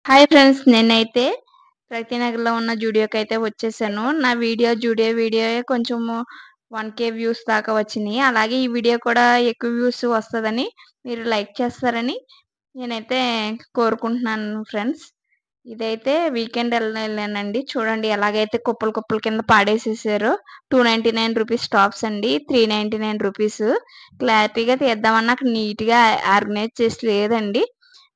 Hi friends, నేనైతే ప్రగతినగర్లో ఉన్న జూడియోకి అయితే వచ్చేసాను. నా జూడియో కొంచెం 1K వ్యూస్ దాకా వచ్చినాయి. అలాగే ఈ వీడియో కూడా ఎక్కువ వ్యూస్ వస్తుందని మీరు లైక్ చేస్తారని నేనైతే కోరుకుంటున్నాను ఫ్రెండ్స్. ఇదైతే వీకెండ్ వెళ్ళానండి. చూడండి ఎలాగైతే కుప్పలు కుప్పల కింద పాడేసేసారో. 299 రూపీస్ టాప్స్ అండి, 399 రూపీస్. క్లారిటీగా తీద్దామన్నా అక్కడ నీట్గా ఆర్గనైజ్ చేసి లేదండి.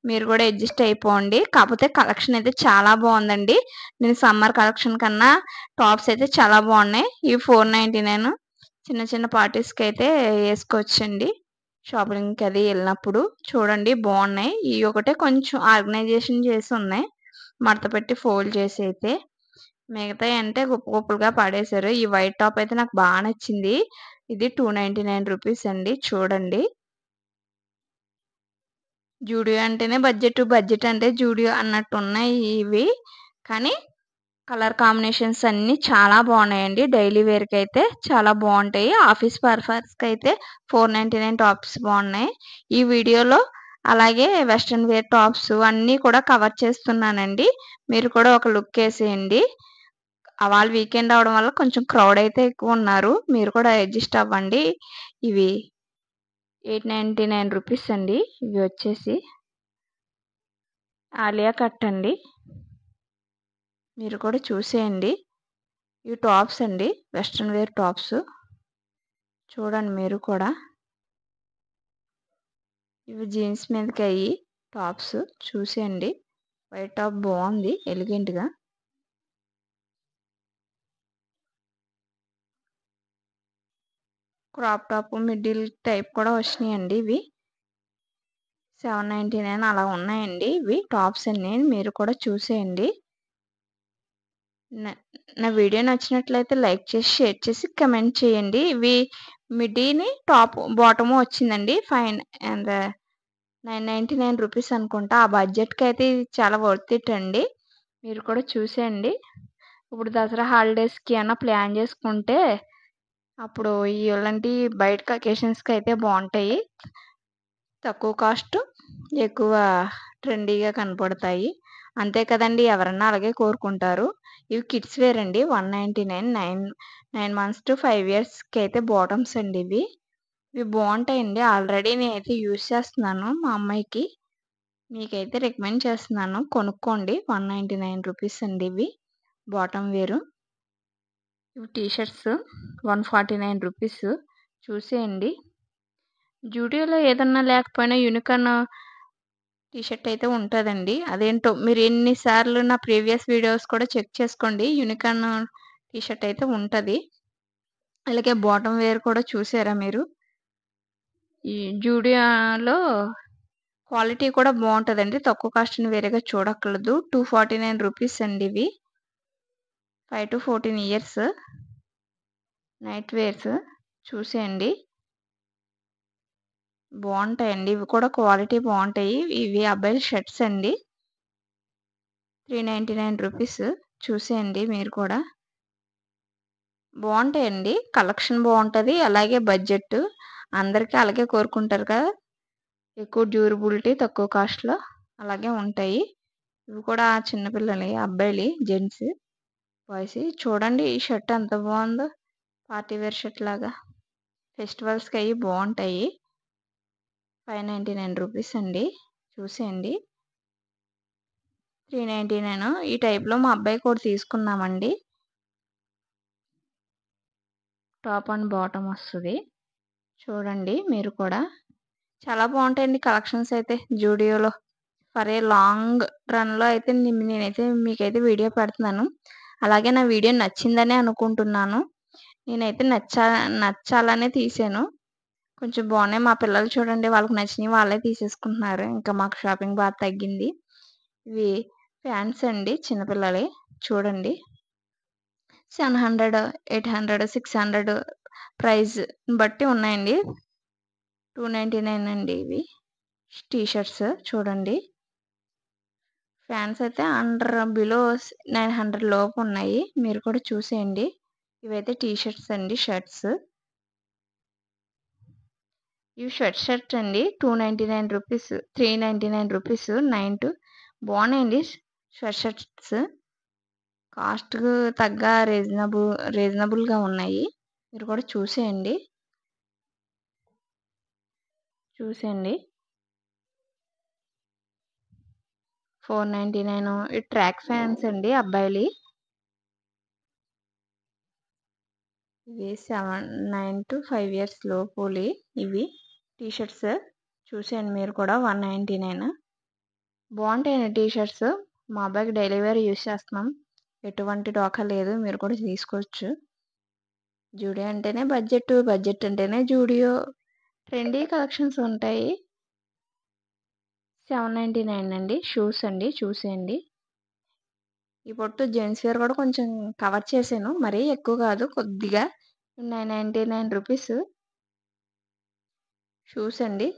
మీరు కూడా అడ్జస్ట్ అయిపోండి. కాకపోతే కలెక్షన్ అయితే చాలా బాగుందండి. నేను సమ్మర్ కలెక్షన్ కన్నా టాప్స్ అయితే చాలా బాగున్నాయి. ఇవి 499. చిన్న చిన్న పార్టీస్కి అయితే వేసుకోవచ్చండి. షాపింగ్కి అది వెళ్ళినప్పుడు చూడండి బాగున్నాయి. ఇవి ఒకటే కొంచెం ఆర్గనైజేషన్ చేసి ఉన్నాయి, మడత పెట్టి ఫోల్డ్ చేసి అయితే. మిగతాయి అంటే కుప్ప కుప్పలుగా పడేశారు. ఈ వైట్ టాప్ అయితే నాకు బాగా నచ్చింది. ఇది 299 రూపీస్ అండి. చూడండి, జూడియో అంటేనే బడ్జెట్ అంటే జూడియో అన్నట్టు ఉన్నాయి ఇవి. కానీ కలర్ కాంబినేషన్స్ అన్నీ చాలా బాగున్నాయండి. డైలీ వేర్కి అయితే చాలా బాగుంటాయి. ఆఫీస్ పర్పస్కి అయితే 499 టాప్స్ బాగున్నాయి ఈ వీడియోలో. అలాగే వెస్ట్రన్ వేర్ టాప్స్ అన్నీ కూడా కవర్ చేస్తున్నానండి. మీరు కూడా ఒక లుక్ వేసేయండి. వాళ్ళ వీకెండ్ అవడం వల్ల కొంచెం క్రౌడ్ అయితే ఎక్కువ ఉన్నారు. మీరు కూడా అడ్జస్ట్ అవ్వండి. ఇవి 899 రూపీస్ అండి. ఇవి వచ్చేసి ఆలియా కట్ అండి. మీరు కూడా చూసేయండి. ఇవి టాప్స్ అండి, వెస్ట్రన్ వేర్ టాప్స్. చూడండి మీరు కూడా. ఇవి జీన్స్ మీదకి అయ్యి టాప్స్ చూసేయండి. వైట్ టాప్ బాగుంది ఎలిగెంట్గా. క్రాప్ టాప్ మిడిల్ టైప్ కూడా వచ్చినాయండి. ఇవి 799 అలా ఉన్నాయండి. ఇవి టాప్స్ అన్నీ మీరు కూడా చూసేయండి. నా వీడియో నచ్చినట్లయితే లైక్ చేసి, షేర్ చేసి, కమెంట్ చేయండి. ఇవి మిడీని టాప్ బాటము వచ్చిందండి. ఫైన్ అండ్ 999 రూపీస్ అనుకుంటా. ఆ బడ్జెట్కి అయితే ఇది చాలా వర్త్ ఇట్ అండి. మీరు కూడా చూసేయండి. ఇప్పుడు దసరా హాలిడేస్కి అన్నా ప్లాన్ చేసుకుంటే అప్పుడు ఇలాంటి బయటకి అకేషన్స్కి అయితే బాగుంటాయి. తక్కువ కాస్ట్, ఎక్కువ ట్రెండీగా కనపడతాయి. అంతే కదండి, ఎవరన్నా అలాగే కోరుకుంటారు. ఇవి కిడ్స్ వేర్ అండి. 199, 9 మంత్స్ టు 5 ఇయర్స్కి అయితే బాటమ్స్ అండి. ఇవి బాగుంటాయండి. ఆల్రెడీ నేనైతే యూజ్ చేస్తున్నాను మా అమ్మాయికి. మీకైతే రికమెండ్ చేస్తున్నాను, కొనుక్కోండి. 199 రూపీస్ అండి ఇవి బాటమ్ వేరు. ఇవి టీషర్ట్స్ 149 రూపీస్. చూసేయండి. జూడియోలో ఏదన్నా లేకపోయినా యూనికార్న్ టీషర్ట్ అయితే ఉంటుందండి. అదేంటో మీరు ఎన్నిసార్లు నా ప్రీవియస్ వీడియోస్ కూడా చెక్ చేసుకోండి. యూనికార్న్ టీషర్ట్ అయితే ఉంటుంది. అలాగే బాటమ్ వేర్ కూడా చూసారా మీరు. ఈ జూడియోలో క్వాలిటీ కూడా బాగుంటుందండి. తక్కువ కాస్ట్ని వేరేగా చూడక్కర్లేదు. 249 రూపీస్ అండి ఇవి. 5 to 14 ఇయర్స్ నైట్ వేర్స్. చూసేయండి, బాగుంటాయండి. ఇవి కూడా క్వాలిటీ బాగుంటాయి. ఇవి అబ్బాయిల షర్ట్స్ అండి. 399 రూపీస్. చూసేయండి మీరు కూడా. బాగుంటాయండి, కలెక్షన్ బాగుంటుంది. అలాగే బడ్జెట్ అందరికీ అలాగే కోరుకుంటారు కదా, ఎక్కువ డ్యూరబిలిటీ తక్కువ కాస్ట్లో అలాగే ఉంటాయి. ఇవి కూడా చిన్నపిల్లలు, అబ్బాయిలు, జెంట్స్, బాయ్స్. చూడండి ఈ షర్ట్ ఎంత బాగుందో, పార్టీ వేర్ షర్ట్ లాగా. ఫెస్టివల్స్కి అవి బాగుంటాయి. 599 రూపీస్ అండి. చూసేయండి. 399 ఈ టైప్లో మా అబ్బాయి కూడా తీసుకున్నామండి. టాప్ అండ్ బాటమ్ వస్తుంది. చూడండి మీరు కూడా. చాలా బాగుంటాయండి కలెక్షన్స్ అయితే జూడియోలో. ఫర్ ఏ లాంగ్ రన్లో అయితే నేనైతే మీకైతే వీడియో పెడుతున్నాను. అలాగే నా వీడియో నచ్చిందనే అనుకుంటున్నాను. నేనైతే నచ్చాలనే తీసాను. కొంచెం బాగున్నాయి. మా పిల్లలు చూడండి, వాళ్ళకి నచ్చినవి వాళ్ళే తీసేసుకుంటున్నారు. ఇంకా మాకు షాపింగ్ బాగా తగ్గింది. ఇవి ఫ్యాన్స్ అండి, చిన్నపిల్లలే. చూడండి, 700, 800, 600 ప్రైస్ బట్టి ఉన్నాయండి. 299 అండి ఇవి టీషర్ట్స్. చూడండి, ఫ్యాన్స్ అయితే బిలో 900 లోపు ఉన్నాయి. మీరు కూడా చూసేయండి. ఇవైతే టీషర్ట్స్ అండి, షర్ట్స్. ఇవి షర్ట్ అండి. 299 రూపీస్, 399 రూపీస్. 9 to బాగున్నాయండి స్వెట్ షర్ట్స్. కాస్ట్కు తగ్గ రీజనబుల్గా ఉన్నాయి. మీరు కూడా చూసేయండి. చూసేయండి. 499. ఈ ట్రాక్ ఫ్యాన్స్ అండి అబ్బాయిలు. ఇవి 9 to 5 years లోపులి ఇవి టీషర్ట్స్. చూసేయండి మీరు కూడా. 199. బాగుంటాయండి టీషర్ట్స్. మా అబ్బాయికి డైలీ వేర్ యూస్ చేస్తున్నాం. ఎటువంటి డోకా లేదు. మీరు కూడా తీసుకోవచ్చు. జూడియో అంటేనే బడ్జెట్ అంటేనే జూడియో. ట్రెండీ కలెక్షన్స్ ఉంటాయి. 799 అండి. షూస్ అండి. చూసేయండి. ఈ పొట్టు జెంట్స్ వేర్ కూడా కొంచెం కవర్ చేశాను. మరీ ఎక్కువ కాదు, కొద్దిగా. 999 రూపీస్ షూస్ అండి.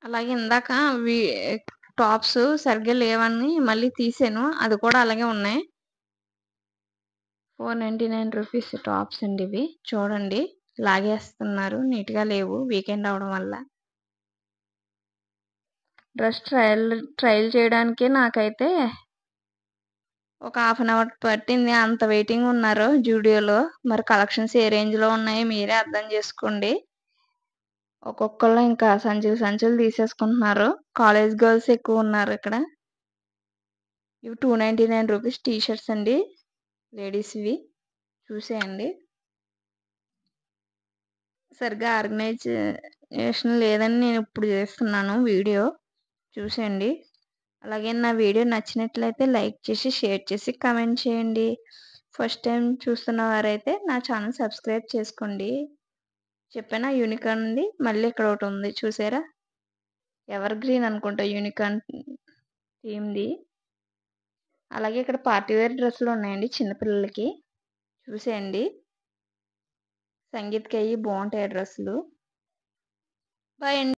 అలాగే ఇందాక టాప్స్ సరిగ్గా లేవని మళ్ళీ తీసాను. అది కూడా అలాగే ఉన్నాయి. 499 రూపీస్ టాప్స్ అండి ఇవి. చూడండి, లాగేస్తున్నారు. నీట్గా లేవు, వీకెండ్ అవడం వల్ల. డ్రెస్ ట్రయల్ చేయడానికి నాకైతే ఒక 1/2 అవర్ పట్టింది. అంత వెయిటింగ్ ఉన్నారు జూడియోలో. మరి కలెక్షన్స్ ఏ రేంజ్లో ఉన్నాయో మీరే అర్థం చేసుకోండి. ఒక్కొక్కళ్ళు ఇంకా సంచులు తీసేసుకుంటున్నారు. కాలేజ్ గర్ల్స్ ఎక్కువ ఉన్నారు ఇక్కడ. ఇవి 299 రూపీస్ టీషర్ట్స్ అండి, లేడీస్వి. చూసేయండి. సరిగ్గా ఆర్గనైజేషన్ లేదని నేను ఇప్పుడు చేస్తున్నాను వీడియో. చూసేయండి. అలాగే నా వీడియో నచ్చినట్లయితే లైక్ చేసి, షేర్ చేసి, కామెంట్ చేయండి. ఫస్ట్ టైం చూస్తున్న వారైతే నా ఛానల్ సబ్స్క్రైబ్ చేసుకోండి. చెప్పానా యూనికార్న్ ఉంది. మళ్ళీ ఇక్కడ ఒకటి ఉంది చూసారా, ఎవర్ గ్రీన్ అనుకుంటా యూనికార్న్ థీమ్ది. అలాగే ఇక్కడ పార్టీ వేర్ డ్రెస్సులు ఉన్నాయండి చిన్నపిల్లలకి. చూసేయండి. సంగీత్కి అయ్యి బాగుంటాయి డ్రెస్సులు. బాయ్ అండి.